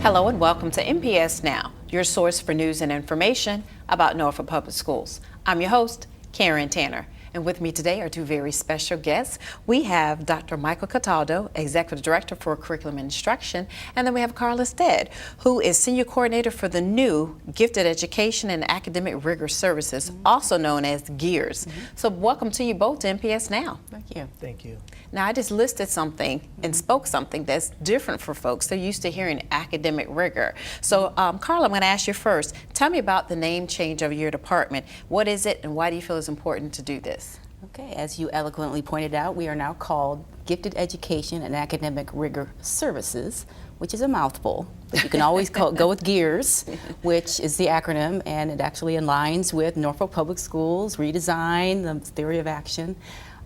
Hello and welcome to NPS Now, your source for news and information about Norfolk Public Schools. I'm your host, Karen Tanner. And with me today are two very special guests. We have Dr. Michael Cataldo, Executive Director for Curriculum and Instruction, and then we have Carla Stead, who is Senior Coordinator for the new Gifted Education and Academic Rigor Services, also known as GEARS. So welcome to you both to NPS Now. Thank you. Thank you. Now, I just listed something and spoke something that's different for folks. They're used to hearing academic rigor. So, Carla, I'm going to ask you first. Tell me about the name change of your department. What is it, and why do you feel it's important to do this? Okay, as you eloquently pointed out, we are now called Gifted Education and Academic Rigor Services, which is a mouthful. But you can always go with GEARS, which is the acronym, and it actually aligns with Norfolk Public Schools, redesign, the theory of action,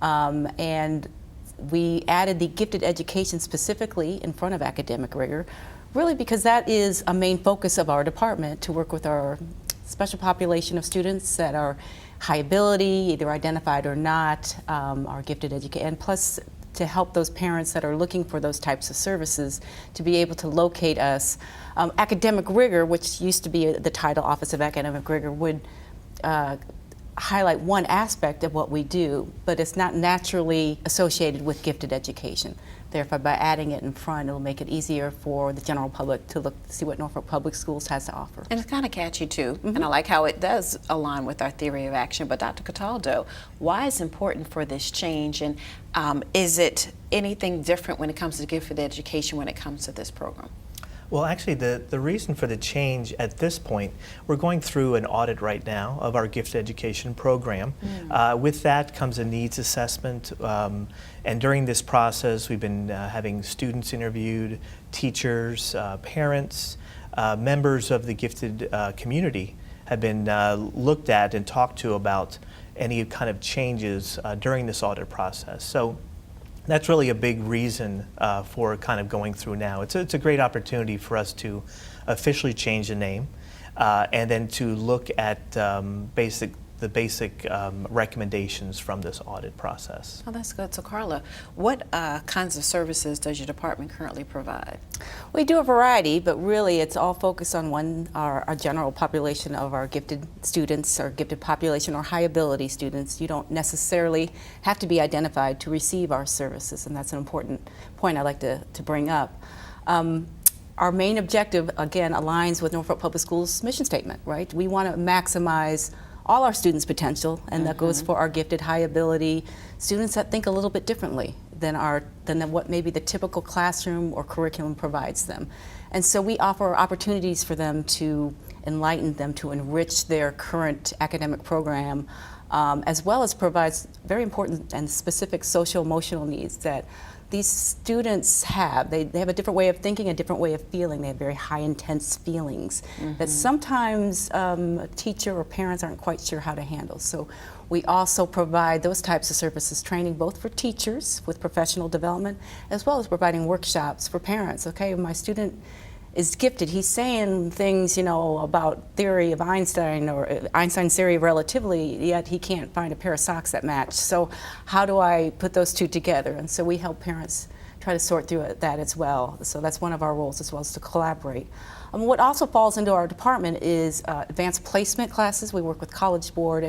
and we added the gifted education specifically in front of academic rigor, really because that is a main focus of our department, to work with our special population of students that are high ability, either identified or not, our gifted education, and plus to help those parents that are looking for those types of services to be able to locate us. Academic rigor, which used to be the title Office of Academic Rigor, would highlight one aspect of what we do, but it's not naturally associated with gifted education. Therefore, by adding it in front, it'll make it easier for the general public to see what Norfolk Public Schools has to offer. And it's kind of catchy too, and I like how it does align with our theory of action. But Dr. Cataldo, why is it important for this change, and is it anything different when it comes to gifted education when it comes to this program? Well, actually, the reason for the change at this point, we're going through an audit right now of our gifted education program. With that comes a needs assessment, and during this process, we've been having students interviewed, teachers, parents, members of the gifted community have been looked at and talked to about any kind of changes during this audit process. So that's really a big reason for kind of going through now. It's a great opportunity for us to officially change the name and then to look at the basic recommendations from this audit process. Oh, that's good. So, Carla, what kinds of services does your department currently provide? We do a variety, but really it's all focused on our general population of our gifted students, our gifted population, or high ability students. You don't necessarily have to be identified to receive our services, and that's an important point I'd like to bring up. Our main objective, again, aligns with Norfolk Public Schools' mission statement, right? We want to maximize all our students' potential, and that goes for our gifted, high ability students that think a little bit differently than what maybe the typical classroom or curriculum provides them. And so we offer opportunities for them to enlighten them, to enrich their current academic program, as well as provides very important and specific social emotional needs that these students have. They have a different way of thinking, a different way of feeling. They have very high intense feelings that sometimes a teacher or parents aren't quite sure how to handle. So we also provide those types of services, training both for teachers with professional development, as well as providing workshops for parents. Okay, my student is gifted. He's saying things, about theory of Einstein or Einstein's theory of relativity, yet he can't find a pair of socks that match. So how do I put those two together? And so we help parents try to sort through that as well. So that's one of our roles, as well as to collaborate. What also falls into our department is advanced placement classes. We work with College Board,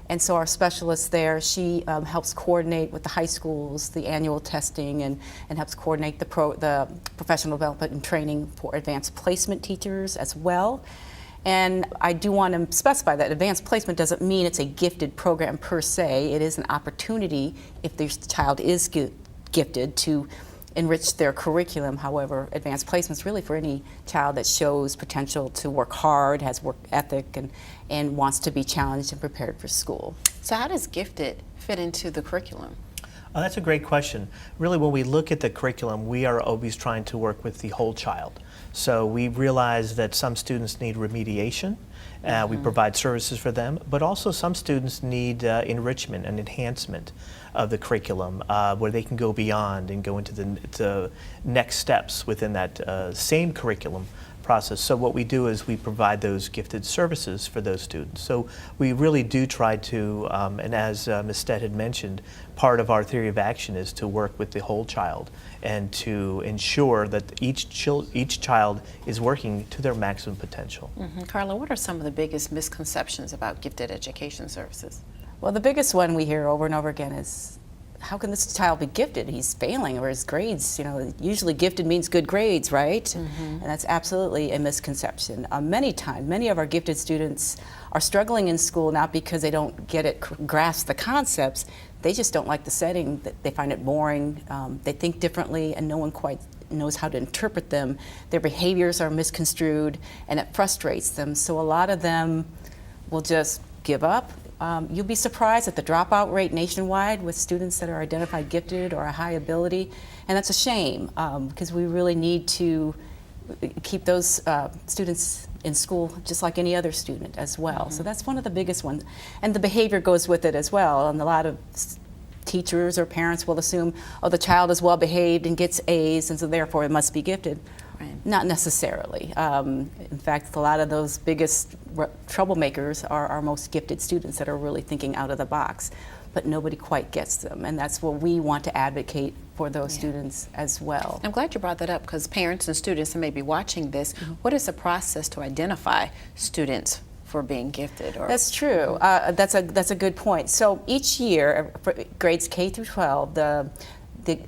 and so our specialist there, she helps coordinate with the high schools the annual testing and helps coordinate the professional development and training for advanced placement teachers as well. And I do want to specify that advanced placement doesn't mean it's a gifted program per se. It is an opportunity, if the child is gifted, to enrich their curriculum. However, advanced placement is really for any child that shows potential to work hard, has work ethic, and wants to be challenged and prepared for school. So how does gifted fit into the curriculum? That's a great question. Really, when we look at the curriculum, we are always trying to work with the whole child. So we realize that some students need remediation. We provide services for them, but also some students need enrichment and enhancement of the curriculum, where they can go beyond and go into the next steps within that same curriculum process. So what we do is we provide those gifted services for those students. So we really do try to, and as Ms. Stead had mentioned, part of our theory of action is to work with the whole child and to ensure that each child is working to their maximum potential. Carla, what are some of the biggest misconceptions about gifted education services? Well, the biggest one we hear over and over again is, how can this child be gifted? He's failing, or his grades, usually gifted means good grades, right? And that's absolutely a misconception. Many of our gifted students are struggling in school not because they don't get it, grasp the concepts, they just don't like the setting, they find it boring, they think differently, and no one quite knows how to interpret them. Their behaviors are misconstrued, and it frustrates them. So a lot of them will just give up. You'll be surprised at the dropout rate nationwide with students that are identified gifted or a high ability, and that's a shame because we really need to keep those students in school just like any other student as well. So that's one of the biggest ones, and the behavior goes with it as well. And a lot of teachers or parents will assume, oh, the child is well behaved and gets A's, and so therefore it must be gifted. Right. Not necessarily. In fact, a lot of those biggest troublemakers are our most gifted students that are really thinking out of the box, but nobody quite gets them, and that's what we want to advocate for those students as well. I'm glad you brought that up because parents and students that may be watching this, what is the process to identify students for being gifted? Or That's true. That's a good point. So each year, for grades K through 12,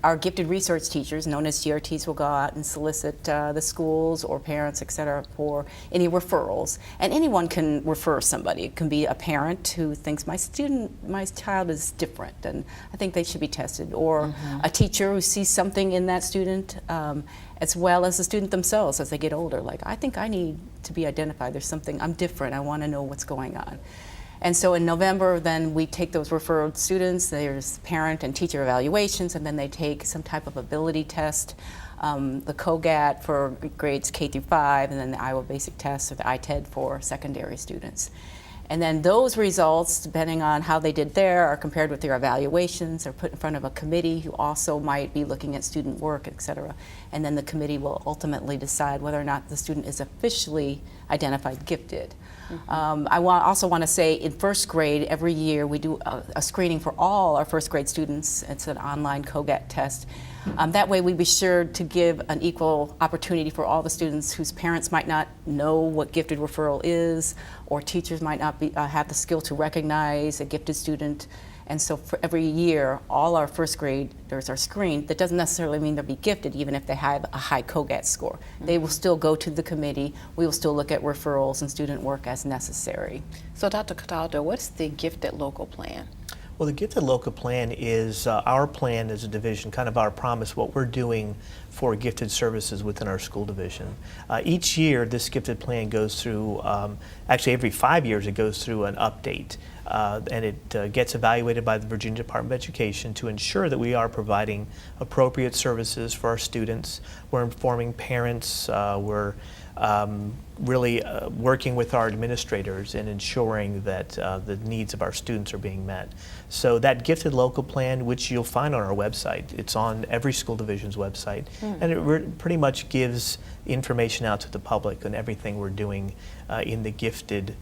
our gifted resource teachers, known as GRTs, will go out and solicit the schools or parents, et cetera, for any referrals. And anyone can refer somebody. It can be a parent who thinks my child is different and I think they should be tested, or a teacher who sees something in that student, as well as the student themselves as they get older. Like, I think I need to be identified. There's something, I'm different. I want to know what's going on. And so in November, then we take those referred students, there's parent and teacher evaluations, and then they take some type of ability test, the COGAT for grades K through 5, and then the Iowa Basic Test, or the ITED for secondary students. And then those results, depending on how they did there, are compared with their evaluations, are put in front of a committee who also might be looking at student work, et cetera. And then the committee will ultimately decide whether or not the student is officially identified gifted. I also want to say in first grade, every year we do a screening for all our first grade students. It's an online COGAT test. That way we be sure to give an equal opportunity for all the students whose parents might not know what gifted referral is, or teachers might not have the skill to recognize a gifted student. And so for every year, all our first graders are screened. That doesn't necessarily mean they'll be gifted, even if they have a high COGAT score. They will still go to the committee. We will still look at referrals and student work as necessary. So Dr. Cataldo, what's the Gifted Local Plan? Well, the Gifted Local Plan is our plan as a division, kind of our promise, what we're doing for gifted services within our school division. Each year, this gifted plan goes through, actually every 5 years, it goes through an update. And it gets evaluated by the Virginia Department of Education to ensure that we are providing appropriate services for our students. We're informing parents. We're really working with our administrators and ensuring that the needs of our students are being met. So that Gifted Local Plan, which you'll find on our website, it's on every school division's website, and it pretty much gives information out to the public on everything we're doing in the gifted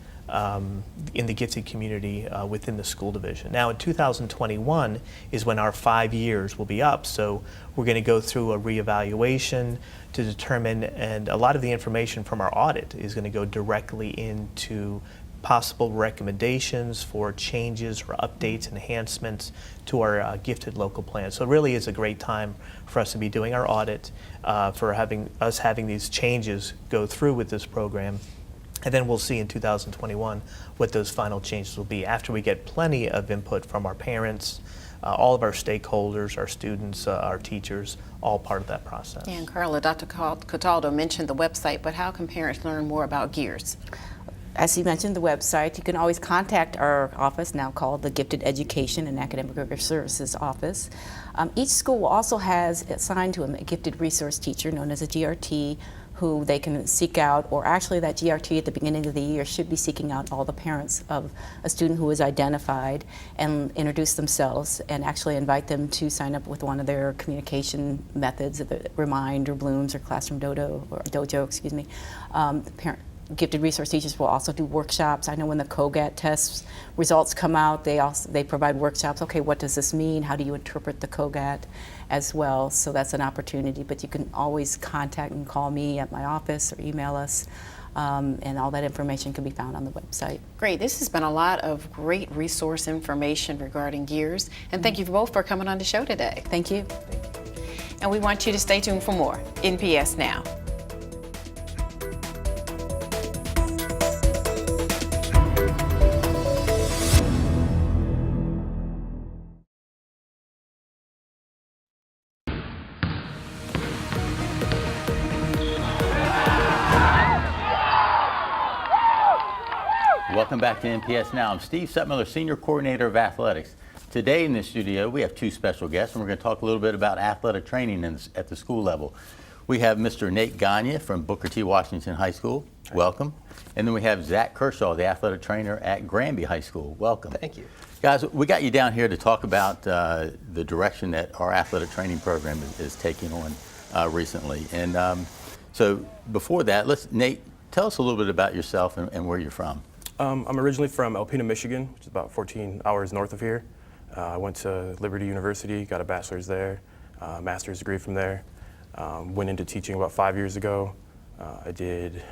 community within the school division. Now in 2021 is when our 5 years will be up, so we're going to go through a reevaluation to determine, and a lot of the information from our audit is going to go directly into possible recommendations for changes or updates, enhancements to our gifted local plan. So it really is a great time for us to be doing our audit, for having these changes go through with this program. And then we'll see in 2021 what those final changes will be after we get plenty of input from our parents, all of our stakeholders, our students, our teachers, all part of that process. And Carla, Dr. Cataldo mentioned the website, but how can parents learn more about GEARS? As you mentioned, the website, you can always contact our office, now called the Gifted Education and Academic Rigor Services Office. Each school also has assigned to them a gifted resource teacher known as a GRT, who they can seek out, or actually that GRT at the beginning of the year should be seeking out all the parents of a student who is identified and introduce themselves and actually invite them to sign up with one of their communication methods, the Remind or Blooms or Classroom Dojo, excuse me. Gifted resource teachers will also do workshops. I know when the COGAT tests results come out, they provide workshops. Okay, what does this mean? How do you interpret the COGAT as well? So that's an opportunity, but you can always contact and call me at my office or email us, and all that information can be found on the website. Great. This has been a lot of great resource information regarding gears, and thank you both for coming on the show today. Thank you. And we want you to stay tuned for more NPS Now. Welcome back to NPS Now. I'm Steve Sutmiller, Senior Coordinator of Athletics. Today in the studio we have two special guests, and we're going to talk a little bit about athletic training at the school level. We have Mr. Nate Gagne from Booker T. Washington High School. Welcome. And then we have Zach Kershaw, the athletic trainer at Granby High School. Welcome. Thank you. Guys, we got you down here to talk about the direction that our athletic training program is taking on recently. And so before that, Nate, tell us a little bit about yourself and where you're from. I'm originally from Alpena, Michigan, which is about 14 hours north of here. I went to Liberty University, got a bachelor's there, master's degree from there. Went into teaching about 5 years ago. I did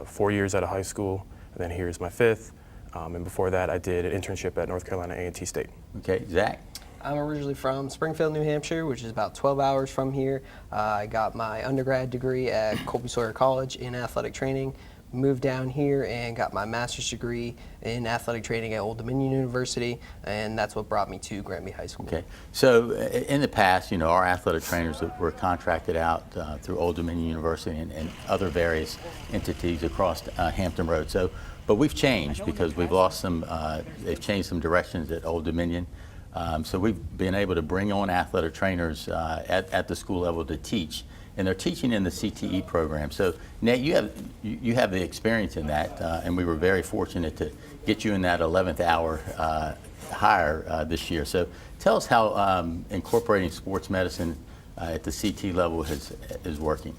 4 years at a high school, and then here's my fifth. And before that, I did an internship at North Carolina A&T State. Okay, Zach? I'm originally from Springfield, New Hampshire, which is about 12 hours from here. I got my undergrad degree at Colby Sawyer College in athletic training. Moved down here and got my master's degree in athletic training at Old Dominion University, and that's what brought me to Granby High School. Okay, so in the past, you know, our athletic trainers that were contracted out through Old Dominion University and other various entities across Hampton Road. So, but we've changed because we've lost some, they've changed some directions at Old Dominion. So we've been able to bring on athletic trainers at the school level to teach. And they're teaching in the CTE program. So, Nate, you have the experience in that, and we were very fortunate to get you in that 11th hour hire this year. So, tell us how incorporating sports medicine at the CT level is working.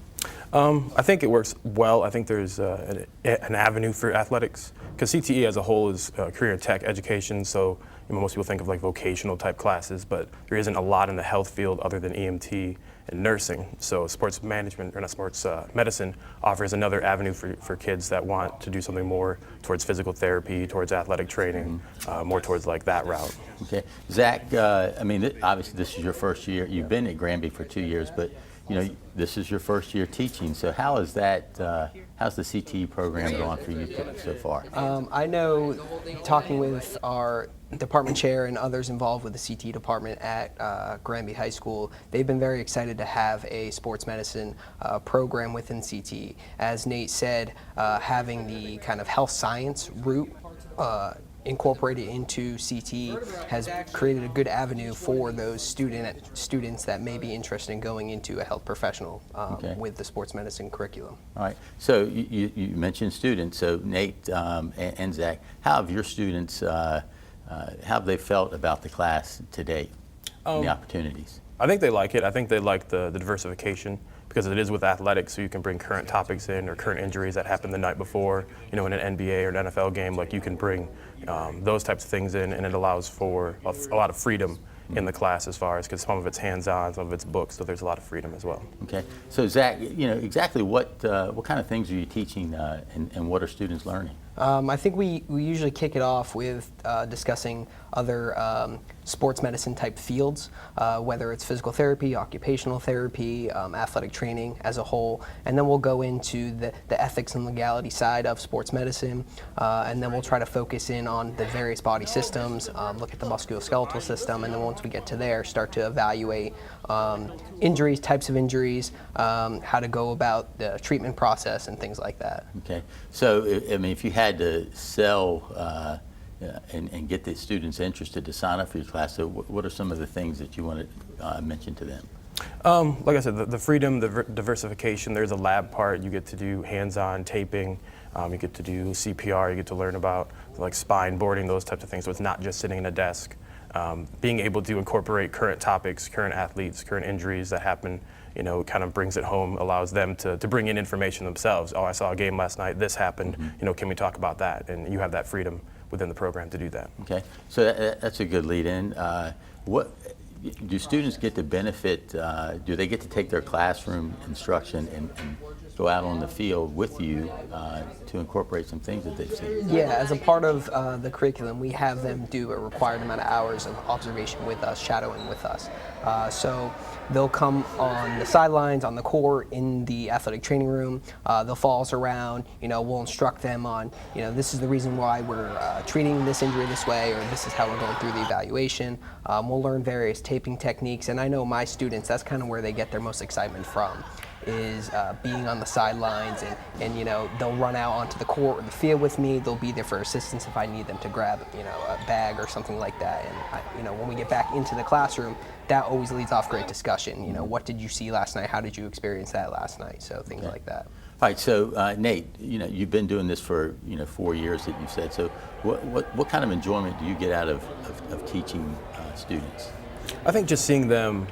I think it works well. I think there's an avenue for athletics, because CTE as a whole is career and tech education. So, you know, most people think of like vocational type classes, but there isn't a lot in the health field other than EMT and nursing. So sports management, or not sports, medicine offers another avenue for kids that want to do something more towards physical therapy, towards athletic training, more towards like that route. Okay, Zach, I mean, obviously this is your first year. You've been at Granby for 2 years, but you know, this is your first year teaching. So how is that, how's the CTE program going for you so far? I know, talking with our department chair and others involved with the CTE department at Granby High School, they've been very excited to have a sports medicine program within CTE. As Nate said, having the kind of health science route incorporated into CTE has created a good avenue for those students that may be interested in going into a health professional with the sports medicine curriculum. All right. So you mentioned students. So Nate and Zach, how have your students, how have they felt about the class to date and the opportunities? I think they like it. I think they like the diversification, because it is with athletics, so you can bring current topics in or current injuries that happened the night before. You know, in an NBA or an NFL game, like you can bring those types of things in, and it allows for a lot of freedom in the class as far as, because some of it's hands-on, some of it's books, so there's a lot of freedom as well. Okay. So Zach, you know, exactly what kind of things are you teaching and what are students learning? I think we usually kick it off with discussing other sports medicine type fields, whether it's physical therapy, occupational therapy, athletic training as a whole, and then we'll go into the ethics and legality side of sports medicine, and then we'll try to focus in on the various body systems, look at the musculoskeletal system, and then once we get to there, start to evaluate injuries, types of injuries, how to go about the treatment process, and things like that. Okay. So, I mean, if you had to sell and get the students interested to sign up for your class, so what are some of the things that you want to mention to them? Like I said, the freedom, the diversification, there's a lab part. You get to do hands-on taping. You get to do CPR. You get to learn about like spine boarding, those types of things. So it's not just sitting in a desk. Being able to incorporate current topics, current athletes, current injuries that happen, kind of brings it home, allows them to bring in information themselves. Oh, I saw a game last night, this happened, can we talk about that? And you have that freedom within the program to do that. Okay, so that's a good lead in. What do students get to benefit? Do they get to take their classroom instruction and go out on the field with you to incorporate some things that they've seen? Yeah, as a part of the curriculum, we have them do a required amount of hours of observation with us, shadowing with us. So they'll come on the sidelines, on the court, in the athletic training room. They'll follow us around. We'll instruct them on, this is the reason why we're treating this injury this way, or this is how we're going through the evaluation. We'll learn various taping techniques, and I know my students, that's kind of where they get their most excitement from, is being on the sidelines, and they'll run out onto the court or the field with me. They'll be there for assistance if I need them to grab a bag or something like that. And when we get back into the classroom, that always leads off great discussion. What did you see last night? How did you experience that last night? So things like that. All right, so Nate, you've been doing this for 4 years that you said. So what kind of enjoyment do you get out of teaching students? I think just seeing them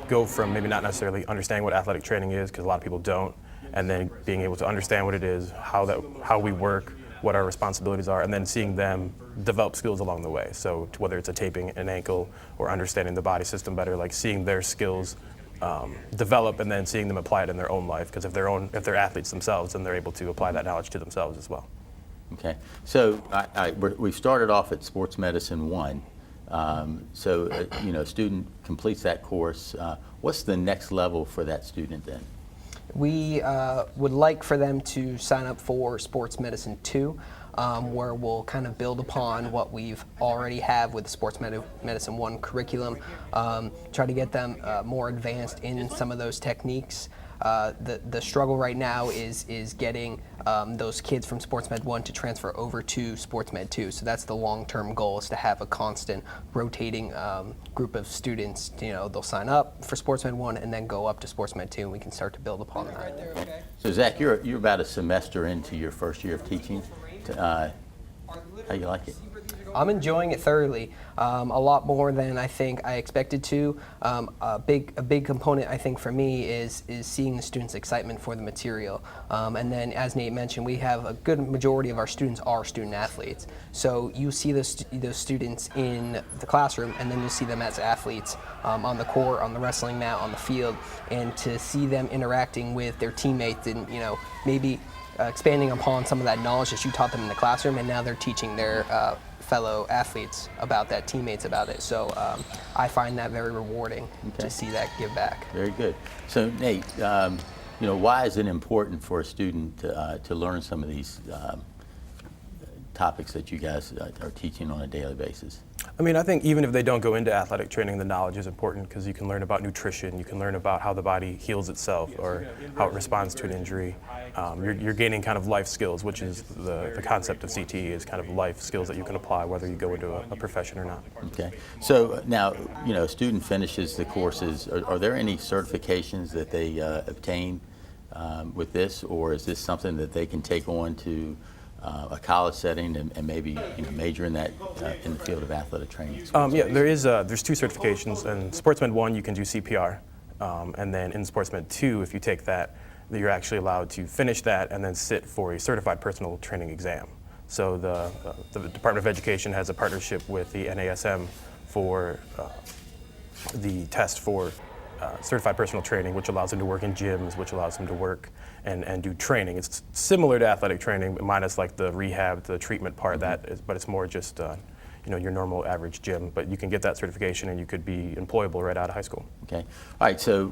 go from maybe not necessarily understanding what athletic training is, because a lot of people don't, and then being able to understand what it is, how we work, what our responsibilities are, and then seeing them develop skills along the way. So whether it's a taping an ankle or understanding the body system better, like seeing their skills develop and then seeing them apply it in their own life, because if they're athletes themselves, then they're able to apply that knowledge to themselves as well. Okay, so we started off at Sports Medicine 1. So a student completes that course. What's the next level for that student then? We would like for them to sign up for Sports Medicine 2, where we'll kind of build upon what we've already have with the Sports Medicine 1 curriculum, try to get them more advanced in some of those techniques. The struggle right now is getting those kids from Sports Med 1 to transfer over to Sports Med 2. So that's the long-term goal, is to have a constant rotating group of students. They'll sign up for Sports Med 1 and then go up to Sports Med 2, and we can start to build upon that. So Zach, you're about a semester into your first year of teaching. How you like it? I'm enjoying it thoroughly, a lot more than I think I expected to. A big component, I think, for me is seeing the students' excitement for the material. And then, as Nate mentioned, we have a good majority of our students are student athletes. So you see those students in the classroom, and then you see them as athletes on the court, on the wrestling mat, on the field, and to see them interacting with their teammates and maybe expanding upon some of that knowledge that you taught them in the classroom, and now they're teaching their fellow athletes about that, teammates about it. So I find that very rewarding to see that give back. Very good. So Nate, why is it important for a student to learn some of these topics that you guys are teaching on a daily basis? I think even if they don't go into athletic training, the knowledge is important, because you can learn about nutrition, you can learn about how the body heals itself or how it responds to an injury. You're gaining kind of life skills, which is the concept of CTE, is kind of life skills that you can apply whether you go into a profession or not. Okay. So now, a student finishes the courses. Are there any certifications that they obtain with this, or is this something that they can take on to a college setting and maybe major in that in the field of athletic training? There's 2 certifications. In Sports Med 1, you can do CPR, and then in Sports Med 2, if you take that, you're actually allowed to finish that and then sit for a certified personal training exam. So the Department of Education has a partnership with the NASM for the test for certified personal training, which allows them to work in gyms, which allows them to work and do training. It's similar to athletic training, but minus like the rehab, the treatment part, but it's more just your normal average gym. But you can get that certification and you could be employable right out of high school. Okay. All right, so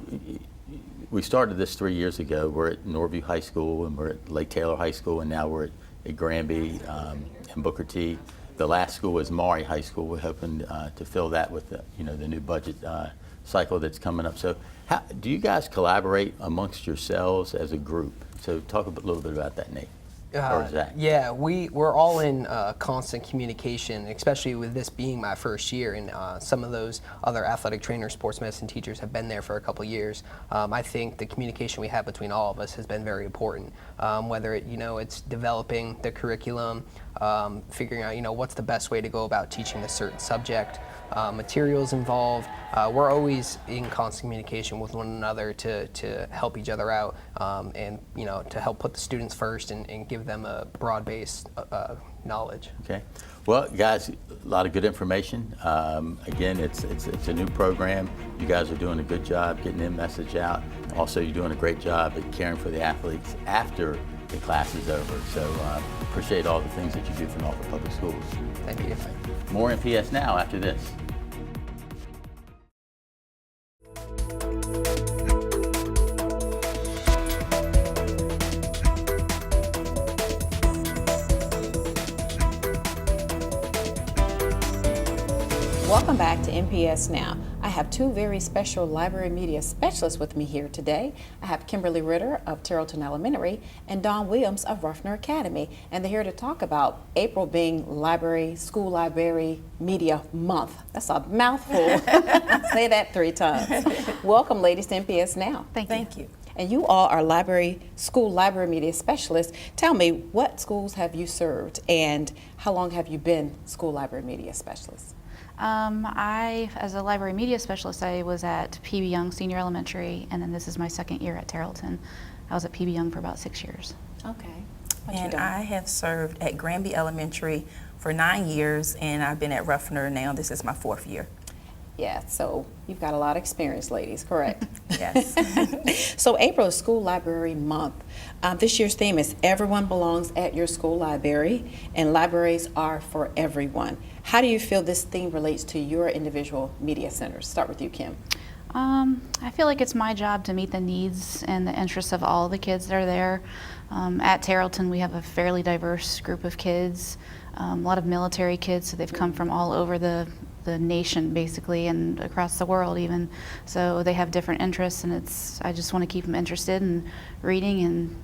we started this 3 years ago. We're at Norview High School and we're at Lake Taylor High School, and now we're at Granby and Booker T. The last school was Maury High School. We're hoping to fill that with the new budget cycle that's coming up. So do you guys collaborate amongst yourselves as a group? So talk a little bit about that, Nate. Or is that? Yeah, we're all in constant communication, especially with this being my first year, and some of those other athletic trainers, sports medicine teachers have been there for a couple years. I think the communication we have between all of us has been very important. Whether it's developing the curriculum, figuring out what's the best way to go about teaching a certain subject, materials involved. We're always in constant communication with one another to help each other out, and to help put the students first and give them a broad-based knowledge. Okay. Well, guys, a lot of good information. Again, it's a new program. You guys are doing a good job getting the message out. Also, you're doing a great job at caring for the athletes after the class is over. So appreciate all the things that you do for Norfolk Public Schools. Thank you. More NPS Now after this. Welcome back to NPS Now. I have two very special library media specialists with me here today. I have Kimberly Ritter of Terrellton Elementary and Dawn Williams of Ruffner Academy, and they're here to talk about April being School Library Media Month. That's a mouthful. Say that 3 times. Welcome, ladies, to NPS Now. Thank you. And you all are school library media specialists. Tell me, what schools have you served, and how long have you been school library media specialists? As a library media specialist, I was at PB Young Senior Elementary, and then this is my second year at Terrellton. I was at PB Young for about 6 years. Okay. And I have served at Granby Elementary for 9 years, and I've been at Ruffner now. This is my 4th year. Yeah, so you've got a lot of experience, ladies, correct? Yes. So April is School Library Month. This year's theme is Everyone Belongs at Your School Library, and libraries are for everyone. How do you feel this theme relates to your individual media centers? Start with you, Kim. I feel like it's my job to meet the needs and the interests of all the kids that are there. At Terrellton, we have a fairly diverse group of kids, a lot of military kids, so they've come from all over the nation basically, and across the world even. So they have different interests, and I just want to keep them interested in reading, and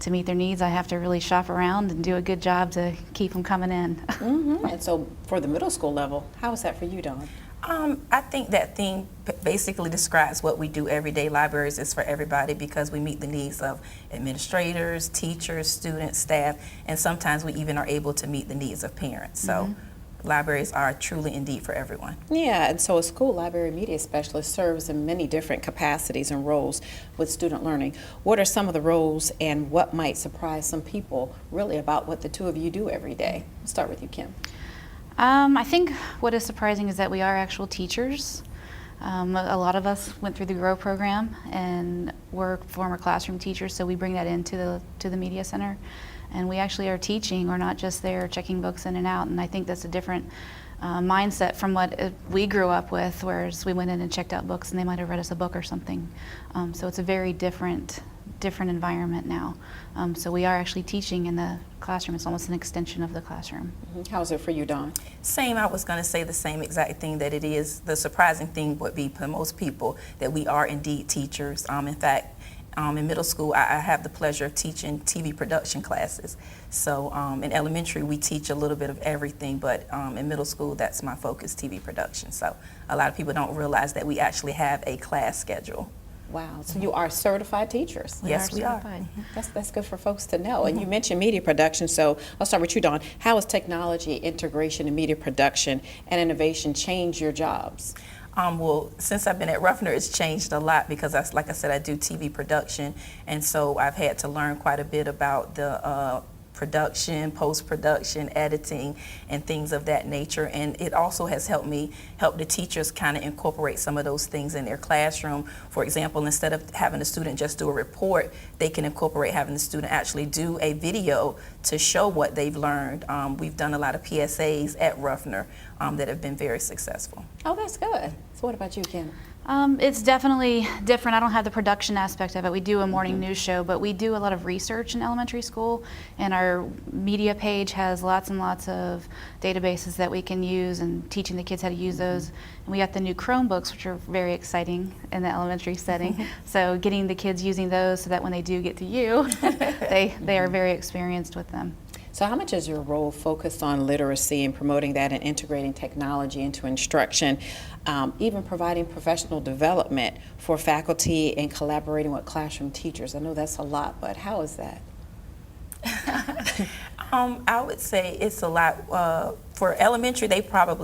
to meet their needs I have to really shop around and do a good job to keep them coming in. Mm-hmm. And so for the middle school level, how is that for you, Dawn? I think that theme basically describes what we do every day. Libraries is for everybody because we meet the needs of administrators, teachers, students, staff, and sometimes we even are able to meet the needs of parents. So libraries are truly indeed for everyone. Yeah, and so a school library media specialist serves in many different capacities and roles with student learning. What are some of the roles, and what might surprise some people really about what the two of you do every day? I'll start with you, Kim. I think what is surprising is that we are actual teachers. A lot of us went through the GROW program and we're former classroom teachers, so we bring that into the media center. And we actually are teaching. We're not just there checking books in and out, and I think that's a different mindset from what we grew up with, whereas we went in and checked out books and they might have read us a book or something. So it's a very different environment now. So we are actually teaching in the classroom. It's almost an extension of the classroom. How is it for you, Dawn? Same, I was going to say the same exact thing, that it is. The surprising thing would be for most people that we are indeed teachers. In fact, in middle school, I have the pleasure of teaching TV production classes. So in elementary, we teach a little bit of everything, but in middle school, that's my focus, TV production. So a lot of people don't realize that we actually have a class schedule. Wow, so you are certified teachers. Yes, we are. That's good for folks to know. And you mentioned media production, so I'll start with you, Dawn. How has technology, integration in media production, and innovation changed your jobs? Well, since I've been at Ruffner, it's changed a lot because, like I said, I do TV production, and so I've had to learn quite a bit about the production, post-production, editing, and things of that nature. And it also has helped the teachers kind of incorporate some of those things in their classroom. For example, instead of having the student just do a report, they can incorporate having the student actually do a video to show what they've learned. We've done a lot of PSAs at Ruffner that have been very successful. Oh, that's good. So what about you, Kim? It's definitely different. I don't have the production aspect of it. We do a morning news show, but we do a lot of research in elementary school, and our media page has lots and lots of databases that we can use, and teaching the kids how to use those. And we got the new Chromebooks, which are very exciting in the elementary setting. So getting the kids using those so that when they do get to you, they are very experienced with them. So how much is your role focused on literacy and promoting that and integrating technology into instruction, even providing professional development for faculty and collaborating with classroom teachers? I know that's a lot, but how is that? I would say it's a lot. For elementary,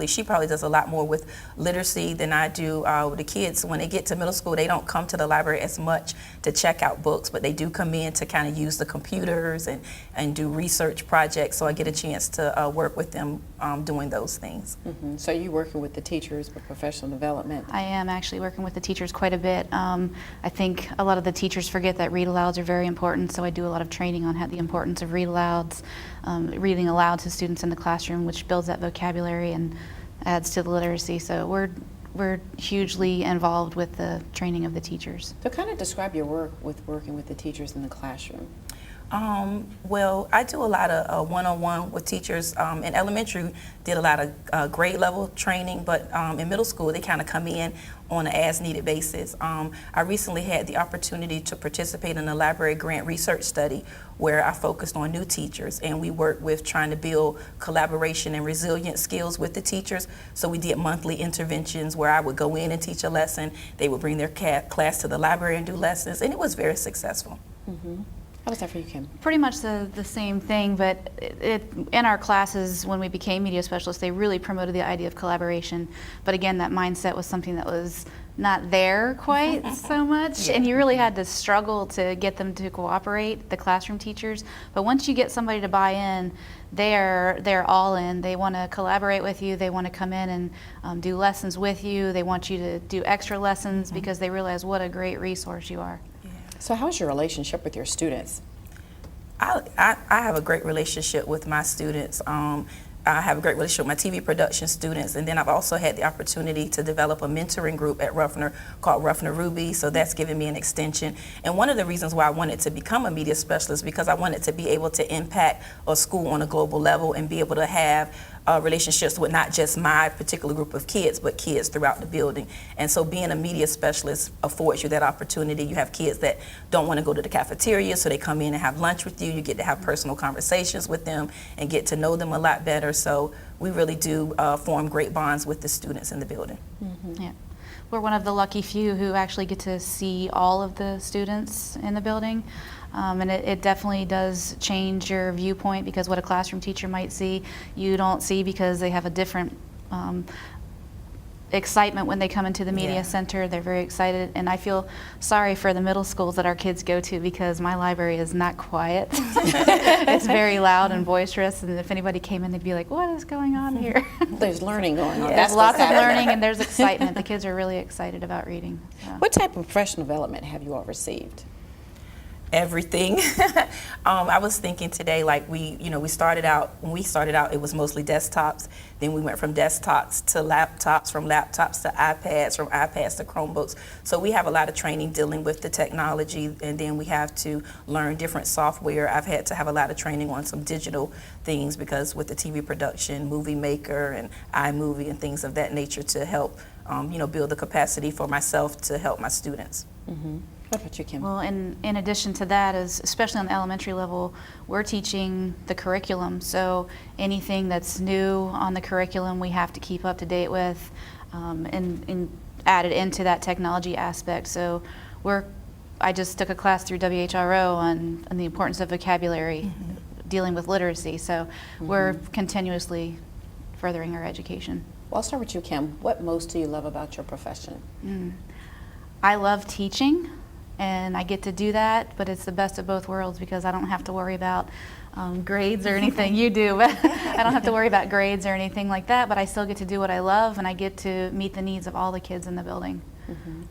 she probably does a lot more with literacy than I do with the kids. When they get to middle school, they don't come to the library as much to check out books, but they do come in to kind of use the computers and do research projects, so I get a chance to work with them doing those things. Mm-hmm. So you're working with the teachers with professional development? I am actually working with the teachers quite a bit. I think a lot of the teachers forget that read alouds are very important, so I do a lot of training on the importance of read alouds, reading aloud to students in the classroom, which builds that vocabulary and adds to the literacy. So we're hugely involved with the training of the teachers. So kind of describe your work with working with the teachers in the classroom. Well, I do a lot of one-on-one with teachers. In elementary, did a lot of grade level training, but in middle school, they kind of come in on an as-needed basis. I recently had the opportunity to participate in a library grant research study where I focused on new teachers, and we worked with trying to build collaboration and resilience skills with the teachers. So we did monthly interventions where I would go in and teach a lesson. They would bring their class to the library and do lessons, and it was very successful. Mm-hmm. How was that for you, Kim? Pretty much the same thing, but in our classes, when we became media specialists, they really promoted the idea of collaboration. But again, that mindset was something that was not there quite so much, and you really had to struggle to get them to cooperate, the classroom teachers. But once you get somebody to buy in, they're all in. They want to collaborate with you. They want to come in and do lessons with you. They want you to do extra lessons because they realize what a great resource you are. So how's your relationship with your students? I have a great relationship with my students. I have a great relationship with my TV production students, and then I've also had the opportunity to develop a mentoring group at Ruffner called Ruffner Ruby, so that's given me an extension. And one of the reasons why I wanted to become a media specialist because I wanted to be able to impact a school on a global level and be able to have relationships with not just my particular group of kids, but kids throughout the building. And so being a media specialist affords you that opportunity. You have kids that don't want to go to the cafeteria, so they come in and have lunch with you. You get to have personal conversations with them and get to know them a lot better. So we really do form great bonds with the students in the building. Mm-hmm. Yeah. We're one of the lucky few who actually get to see all of the students in the building. And it definitely does change your viewpoint, because what a classroom teacher might see, you don't see because they have a different excitement when they come into the media center. They're very excited, and I feel sorry for the middle schools that our kids go to because my library is not quiet. It's very loud and boisterous, and if anybody came in, they'd be like, what is going on here? There's learning going on. There's lots of learning, and there's excitement. The kids are really excited about reading. So. What type of professional development have you all received? Everything. I was thinking today, like when we started out, it was mostly desktops. Then we went from desktops to laptops, from laptops to iPads, from iPads to Chromebooks. So we have a lot of training dealing with the technology, and then we have to learn different software. I've had to have a lot of training on some digital things because with the TV production, Movie Maker and iMovie and things of that nature to help build the capacity for myself to help my students. Mm-hmm. What about you, Kim? Well, in addition to that, especially on the elementary level, we're teaching the curriculum. So anything that's new on the curriculum, we have to keep up to date with and add it into that technology aspect. So I just took a class through WHRO on the importance of vocabulary, dealing with literacy. So we're continuously furthering our education. Well, I'll start with you, Kim. What most do you love about your profession? I love teaching, and I get to do that, but it's the best of both worlds because I don't have to worry about grades or anything. You do, but I don't have to worry about grades or anything like that, but I still get to do what I love, and I get to meet the needs of all the kids in the building.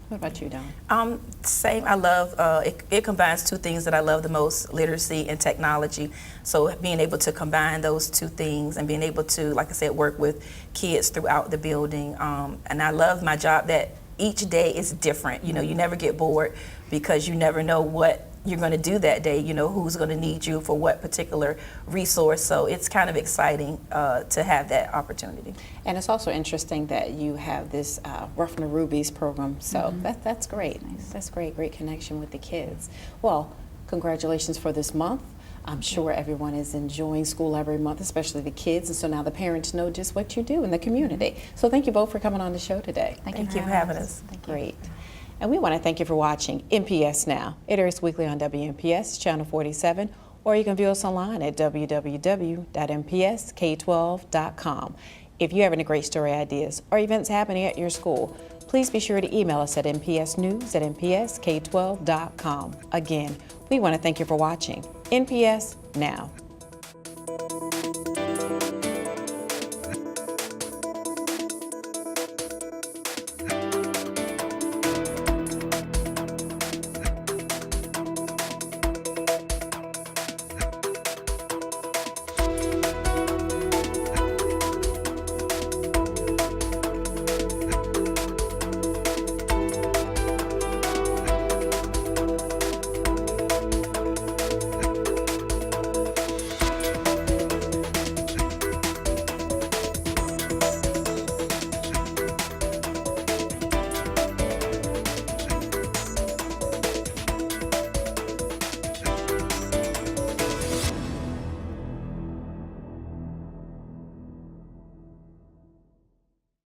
What about you, Dawn? Same. I love, it combines two things that I love the most, literacy and technology. So being able to combine those two things and being able to, like I said, work with kids throughout the building. And I love my job that each day is different. You know, you never get bored because you never know what you're going to do that day, you know, who's going to need you for what particular resource. So it's kind of exciting to have that opportunity. And it's also interesting that you have this Ruffner Rubies program. So that's great. That's great. Great connection with the kids. Well, congratulations for this month. I'm sure everyone is enjoying School Library Month, especially the kids, and so now the parents know just what you do in the community. So thank you both for coming on the show today. Thank you for having us. Great. And we want to thank you for watching NPS Now. It airs weekly on WNPS Channel 47, or you can view us online at www.npsk12.com. If you have any great story ideas or events happening at your school, please be sure to email us at npsnews@npsk12.com. Again, we want to thank you for watching NPS Now.